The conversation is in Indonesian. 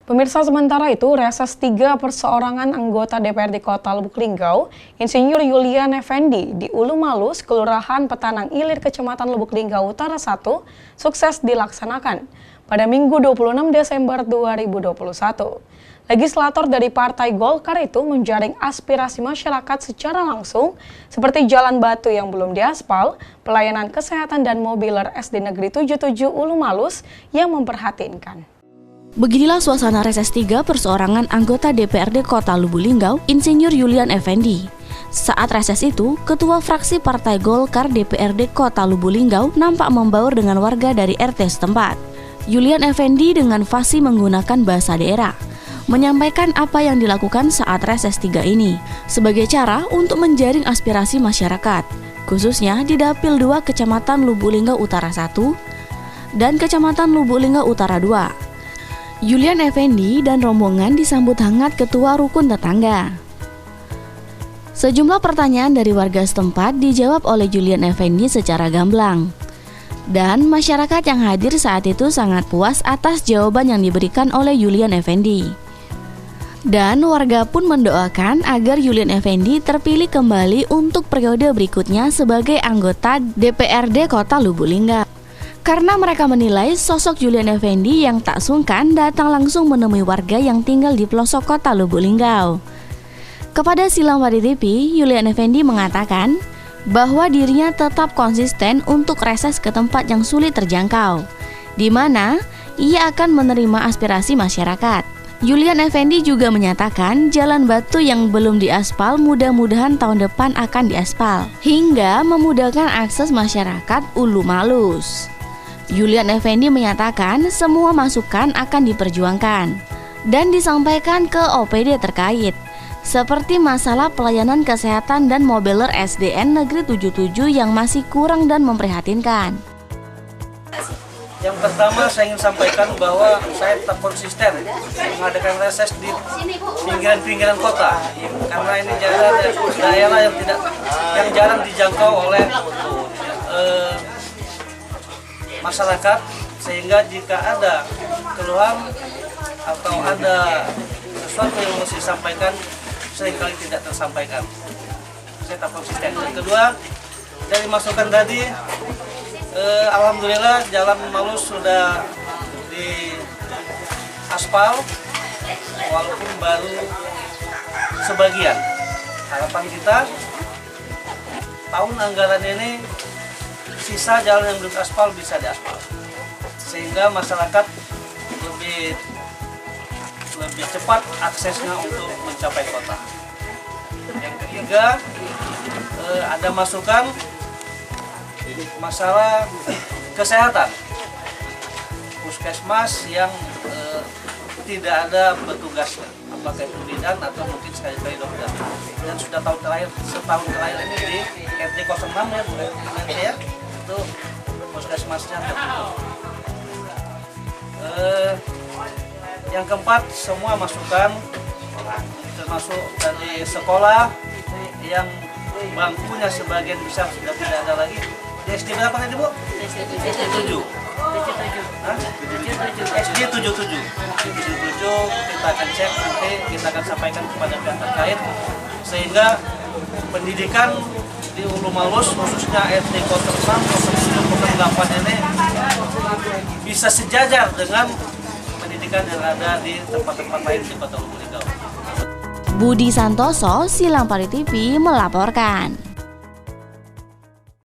Pemirsa, sementara itu, reses 3 perseorangan anggota DPRD Kota Lubuk Linggau, Insinyur Yulian Effendi di Ulu Malus, Kelurahan Petanang Ilir, Kecamatan Lubuk Linggau Utara 1, sukses dilaksanakan pada Minggu 26 Desember 2021. Legislator dari Partai Golkar itu menjaring aspirasi masyarakat secara langsung, seperti jalan batu yang belum diaspal, pelayanan kesehatan dan mobiler SD Negeri 77 Ulu Malus yang memprihatinkan. Beginilah suasana reses 3 perseorangan anggota DPRD Kota Lubuk Linggau, Insinyur Yulian Effendi. Saat reses itu, Ketua Fraksi Partai Golkar DPRD Kota Lubuk Linggau nampak membaur dengan warga dari RT setempat. Yulian Effendi dengan fasih menggunakan bahasa daerah, menyampaikan apa yang dilakukan saat reses 3 ini, sebagai cara untuk menjaring aspirasi masyarakat, khususnya di Dapil 2 Kecamatan Lubuk Linggau Utara 1 dan Kecamatan Lubuk Linggau Utara 2. Yulian Effendi dan rombongan disambut hangat Ketua Rukun Tetangga. Sejumlah pertanyaan dari warga setempat dijawab oleh Yulian Effendi secara gamblang. Dan masyarakat yang hadir saat itu sangat puas atas jawaban yang diberikan oleh Yulian Effendi. Dan warga pun mendoakan agar Yulian Effendi terpilih kembali untuk periode berikutnya sebagai anggota DPRD Kota Lubuk Linggau. Karena mereka menilai sosok Yulian Effendi yang tak sungkan datang langsung menemui warga yang tinggal di pelosok Kota Lubuk Linggau. Kepada Silang Pari TV, Yulian Effendi mengatakan bahwa dirinya tetap konsisten untuk reses ke tempat yang sulit terjangkau, di mana ia akan menerima aspirasi masyarakat. Yulian Effendi juga menyatakan jalan batu yang belum diaspal mudah-mudahan tahun depan akan diaspal, hingga memudahkan akses masyarakat Ulu Malus. Yulian Effendi menyatakan semua masukan akan diperjuangkan dan disampaikan ke OPD terkait, seperti masalah pelayanan kesehatan dan mobiler SDN Negeri 77 yang masih kurang dan memprihatinkan. Yang pertama saya ingin sampaikan bahwa saya tetap konsisten mengadakan reses di pinggiran-pinggiran kota, karena ini daerah yang jarang dijangkau oleh masyarakat, sehingga jika ada keluhan atau ada sesuatu yang mesti disampaikan seringkali tidak tersampaikan. Saya tetap konsisten. Yang kedua, dari masukan tadi, alhamdulillah jalan Malus sudah di aspal walaupun baru sebagian. Harapan kita tahun anggaran ini sisa jalan yang belum aspal bisa diaspal, sehingga masyarakat lebih cepat aksesnya untuk mencapai kota. Yang ketiga, ada masukan masalah kesehatan, puskesmas yang tidak ada petugasnya, apakah itu bidan atau mungkin sekali-kali dokter. Dan sudah setahun terakhir ini di RT 06 ya, itu puskesmasnya tertutup. Yang keempat, semua masukan termasuk dari sekolah yang bangkunya sebagian besar sudah tidak ada lagi. Di SD berapa nanti, Bu? SD 7. SD 77. Kita akan cek nanti, kita akan sampaikan kepada pihak terkait, sehingga pendidikan di Ulu Malus khususnya RT 06, 07, 08 ini bisa sejajar dengan pendidikan yang ada di tempat-tempat lain di Kota Lubuk Linggau. Budi Santoso, Silang Pari TV melaporkan.